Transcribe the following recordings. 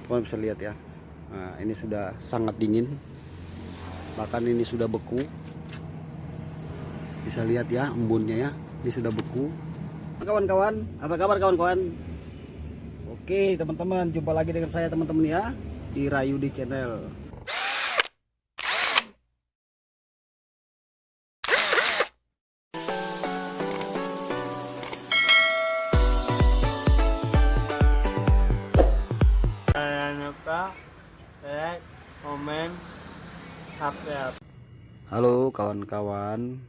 Teman bisa lihat ya. Nah, ini sudah sangat dingin, bahkan ini sudah beku. Bisa lihat ya embunnya ya, ini sudah beku. Kawan-kawan, apa kabar kawan-kawan? Oke teman-teman, jumpa lagi dengan saya teman-teman ya di Rayudi Channel. Jangan lupa like, komen, subscribe. Halo kawan-kawan,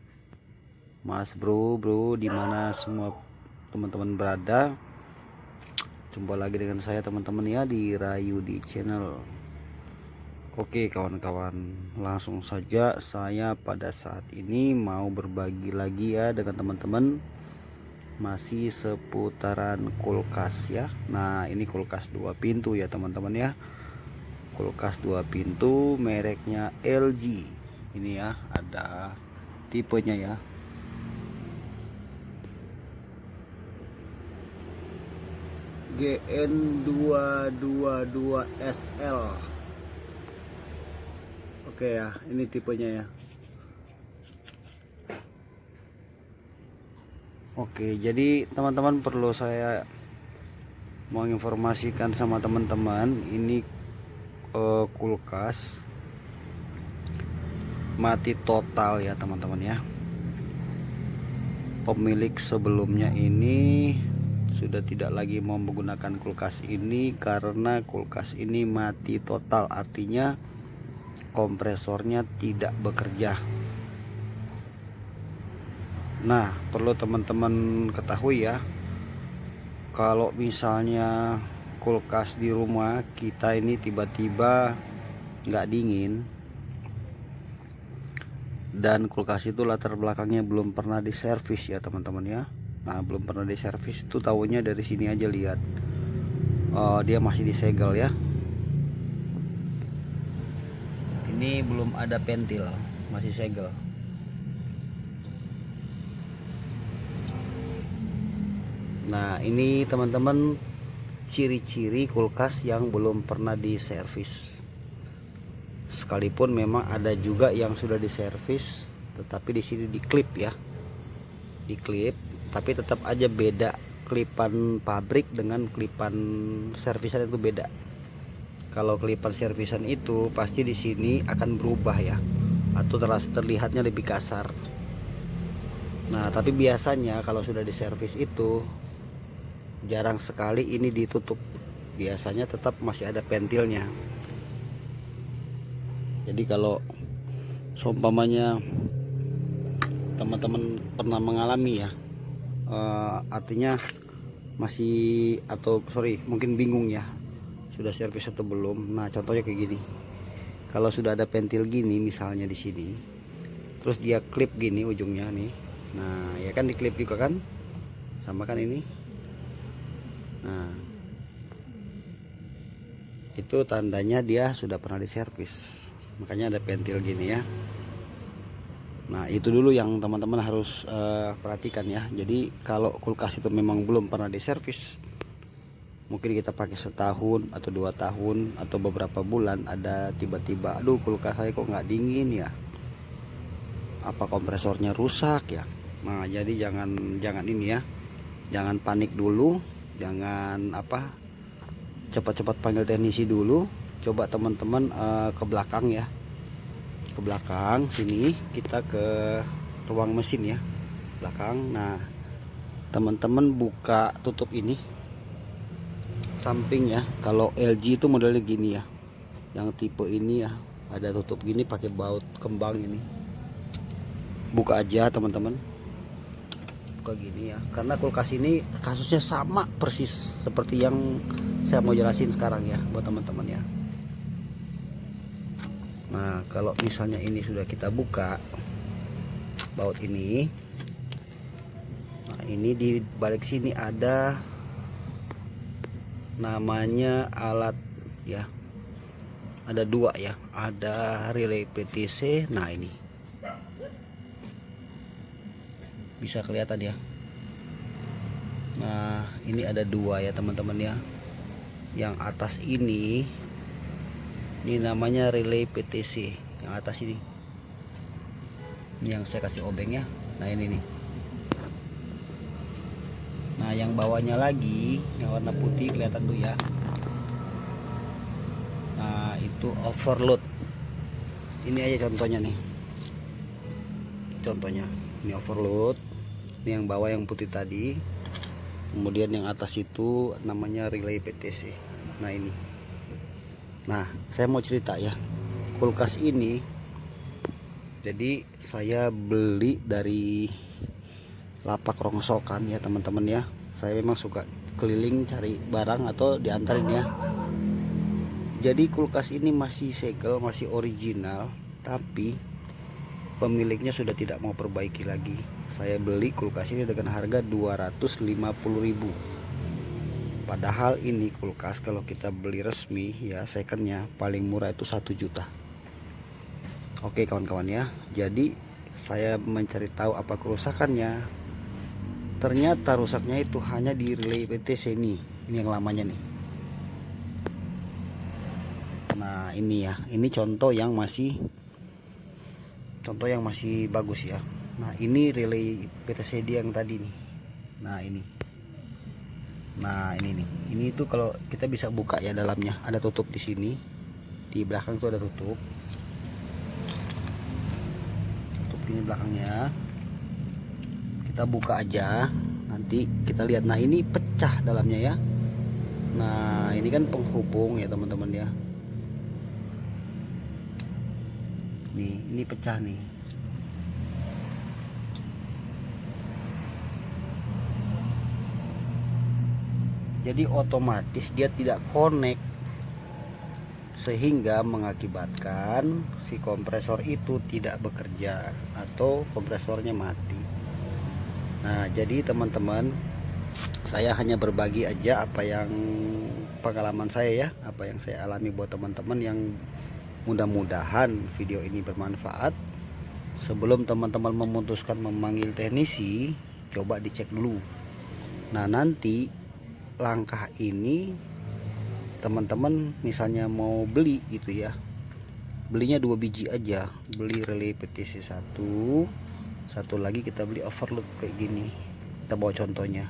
Mas bro, dimana semua teman-teman berada? Jumpa lagi dengan saya teman-teman ya di Rayudi Channel. Oke kawan-kawan, langsung saja saya pada saat ini mau berbagi lagi ya dengan teman-teman, masih seputaran kulkas ya. Nah ini kulkas 2 pintu ya teman-teman ya, kulkas 2 pintu mereknya LG. Ini ya, ada tipenya ya, GN222SL. Oke ya, ini tipenya ya. Oke, jadi teman-teman perlu saya mau informasikan sama teman-teman, ini kulkas mati total ya teman-teman ya. Pemilik sebelumnya ini sudah tidak lagi mau menggunakan kulkas ini karena kulkas ini mati total, artinya kompresornya tidak bekerja. Nah perlu teman-teman ketahui ya, kalau misalnya kulkas di rumah kita ini tiba-tiba nggak dingin dan kulkas itu latar belakangnya belum pernah diservis ya teman-teman ya. Nah belum pernah diservis itu tahunya dari sini aja, lihat dia masih disegel ya. Ini belum ada pentil, masih segel. Nah ini teman-teman ciri-ciri kulkas yang belum pernah diservis. Sekalipun memang ada juga yang sudah diservis, tetapi di sini diklip ya, diklip, tapi tetap aja beda. Klipan pabrik dengan klipan servisan itu beda. Kalau klipan servisan itu pasti di sini akan berubah ya, atau terlihatnya lebih kasar. Nah tapi biasanya kalau sudah diservis itu jarang sekali ini ditutup, biasanya tetap masih ada pentilnya. Jadi kalau seumpamanya teman-teman pernah mengalami ya, artinya masih, atau sorry mungkin bingung ya sudah servis atau belum. Nah contohnya kayak gini, kalau sudah ada pentil gini misalnya di sini, terus dia klip gini ujungnya nih, nah ya kan diklip juga kan, sama kan ini. Nah itu tandanya dia sudah pernah diservis, makanya ada pentil gini ya. Nah itu dulu yang teman-teman harus perhatikan ya. Jadi kalau kulkas itu memang belum pernah diservis, mungkin kita pakai setahun atau 2 tahun atau beberapa bulan, ada tiba-tiba aduh kulkas saya kok nggak dingin ya, apa kompresornya rusak ya. Nah jadi jangan ini ya, jangan panik dulu, jangan apa, cepat-cepat panggil teknisi dulu. Coba teman-teman ke belakang ya, ke belakang sini, kita ke ruang mesin ya, belakang. Nah teman-teman buka tutup ini samping ya. Kalau LG itu modelnya gini ya, yang tipe ini ya, ada tutup gini pakai baut kembang ini. Buka aja teman-teman, buka gini ya, karena kulkas ini kasusnya sama persis seperti yang saya mau jelasin sekarang ya buat teman-teman ya. Nah kalau misalnya ini sudah kita buka baut ini, nah ini di balik sini ada namanya alat ya, ada 2 ya, ada relay PTC. Nah ini bisa kelihatan ya. Nah ini ada 2 ya teman-teman ya. Yang atas ini namanya relay PTC. Yang atas ini yang saya kasih obeng ya. Nah ini nih. Nah yang bawahnya lagi yang warna putih kelihatan tuh ya. Nah itu overload. Ini aja contohnya nih. Contohnya ini overload. Ini yang bawah yang putih tadi. Kemudian yang atas itu namanya relay PTC. Nah ini. Nah saya mau cerita ya. Kulkas ini jadi saya beli dari lapak rongsokan ya teman-teman ya. Saya memang suka keliling cari barang atau diantarin ya. Jadi kulkas ini masih segel, masih original, tapi pemiliknya sudah tidak mau perbaiki lagi. Saya beli kulkas ini dengan harga 250.000. Padahal ini kulkas kalau kita beli resmi ya secondnya paling murah itu 1 juta. Oke kawan-kawan ya. Jadi saya mencari tahu apa kerusakannya. Ternyata rusaknya itu hanya di relay PTC ini yang lamanya nih. Nah ini ya, ini contoh yang masih bagus ya. Nah ini relay PTC dia yang tadi nih. Nah ini nih, ini tuh kalau kita bisa buka ya dalamnya, ada tutup di sini, di belakang tuh ada tutup ini belakangnya. Kita buka aja, nanti kita lihat. Nah ini pecah dalamnya ya. Nah ini kan penghubung ya teman-teman ya. Nih ini pecah nih. Jadi otomatis dia tidak connect, sehingga mengakibatkan si kompresor itu tidak bekerja atau kompresornya mati. Nah jadi teman-teman, saya hanya berbagi aja apa yang pengalaman saya ya, apa yang saya alami buat teman-teman, yang mudah-mudahan video ini bermanfaat. Sebelum teman-teman memutuskan memanggil teknisi, coba dicek dulu. Nah nanti langkah ini teman-teman misalnya mau beli gitu ya, belinya 2 biji aja. Beli relay PTC satu lagi kita beli overload kayak gini. Kita bawa contohnya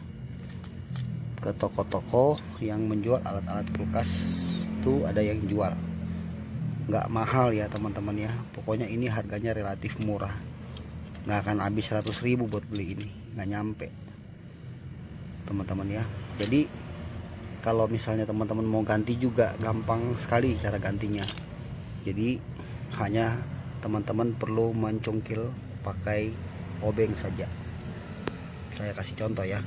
ke toko-toko yang menjual alat-alat kulkas tuh, ada yang jual nggak mahal ya teman-teman ya. Pokoknya ini harganya relatif murah, nggak akan habis 100.000 buat beli ini, nggak nyampe teman-teman ya. Jadi kalau misalnya teman-teman mau ganti juga gampang sekali cara gantinya. Jadi hanya teman-teman perlu mencungkil pakai obeng saja. Saya kasih contoh ya.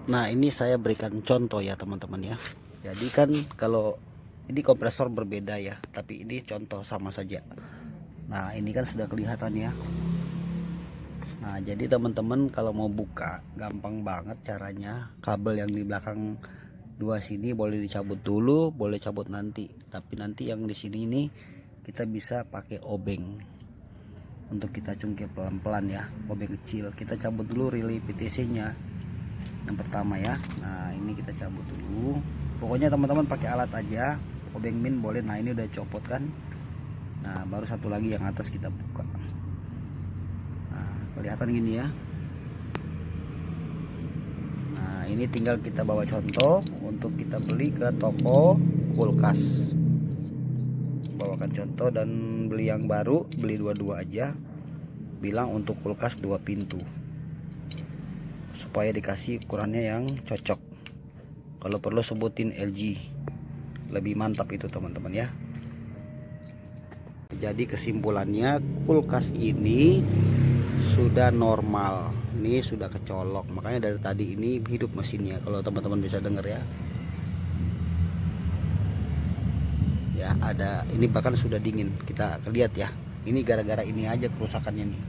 Nah ini saya berikan contoh ya teman-teman ya. Jadi kan kalau ini kompresor berbeda ya, tapi ini contoh sama saja. Nah ini kan sudah kelihatan ya. Nah jadi teman-teman kalau mau buka gampang banget caranya. Kabel yang di belakang dua sini boleh dicabut dulu, boleh cabut nanti. Tapi nanti yang di sini ini kita bisa pakai obeng untuk kita cungkil pelan-pelan ya, obeng kecil. Kita cabut dulu relay PTC nya yang pertama ya. Nah ini kita cabut dulu. Pokoknya teman-teman pakai alat aja, obeng min boleh. Nah ini udah copot kan. Nah baru satu lagi yang atas kita buka. Nah kelihatan gini ya. Nah ini tinggal kita bawa contoh untuk kita beli ke toko kulkas. Bawakan contoh dan beli yang baru, beli dua-dua aja. Bilang untuk kulkas 2 pintu supaya dikasih ukurannya yang cocok. Kalau perlu sebutin LG, lebih mantap itu teman-teman ya. Jadi kesimpulannya, kulkas ini sudah normal, ini sudah kecolok, makanya dari tadi ini hidup mesinnya. Kalau teman-teman bisa dengar ya. Ya ada, ini bahkan sudah dingin, kita lihat ya. Ini gara-gara ini aja kerusakannya nih.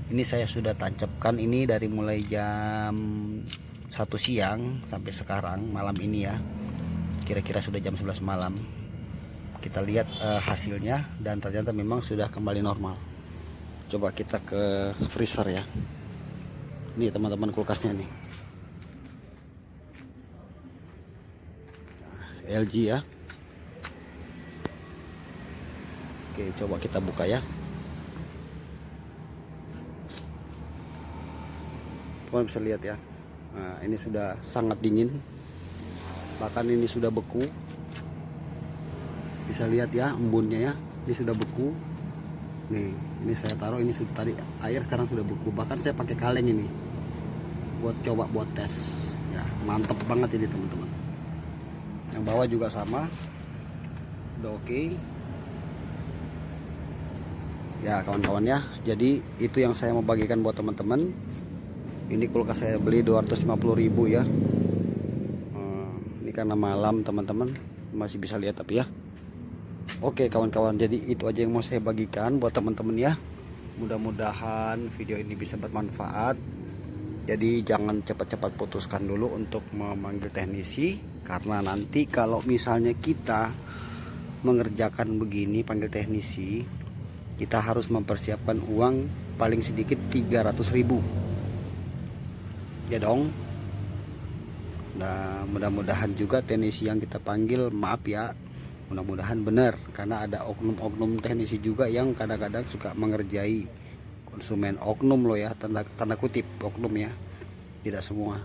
Ini saya sudah tancapkan ini dari mulai jam 1 siang sampai sekarang malam ini ya. Kira-kira sudah jam 11 malam. Kita lihat hasilnya, dan ternyata memang sudah kembali normal. Coba kita ke freezer ya. Ini teman-teman kulkasnya nih. LG ya. Oke, coba kita buka ya. Teman bisa lihat ya. Nah, ini sudah sangat dingin. Bahkan ini sudah beku. Bisa lihat ya embunnya ya. Ini sudah beku. Nih, ini saya taruh, ini sudah tadi air, sekarang sudah beku. Bahkan saya pakai kaleng ini buat coba buat tes. Ya, mantep banget ini teman-teman. Yang bawah juga sama. Udah oke. Ya kawan-kawan ya. Jadi itu yang saya mau bagikan buat teman-teman. Ini kulkas saya beli 250.000 ya. Ini karena malam teman-teman masih bisa lihat tapi ya. Oke kawan-kawan, jadi itu aja yang mau saya bagikan buat teman-teman ya. Mudah-mudahan video ini bisa bermanfaat. Jadi jangan cepat-cepat putuskan dulu untuk memanggil teknisi, karena nanti kalau misalnya kita mengerjakan begini panggil teknisi, kita harus mempersiapkan uang paling sedikit 300.000 ya dong. Nah mudah-mudahan juga teknisi yang kita panggil, maaf ya, mudah-mudahan benar, karena ada oknum-oknum teknisi juga yang kadang-kadang suka mengerjai konsumen. Oknum loh ya, tanda kutip oknum ya, tidak semua.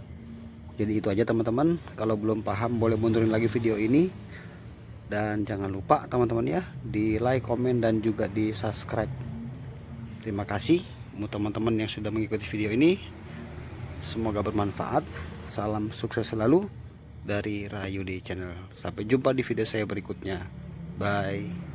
Jadi itu aja teman-teman. Kalau belum paham boleh mundurin lagi video ini, dan jangan lupa teman-teman ya di like, komen, dan juga di subscribe. Terima kasih untuk teman-teman yang sudah mengikuti video ini. Semoga bermanfaat. Salam sukses selalu dari Rayudi Channel. Sampai jumpa di video saya berikutnya. Bye.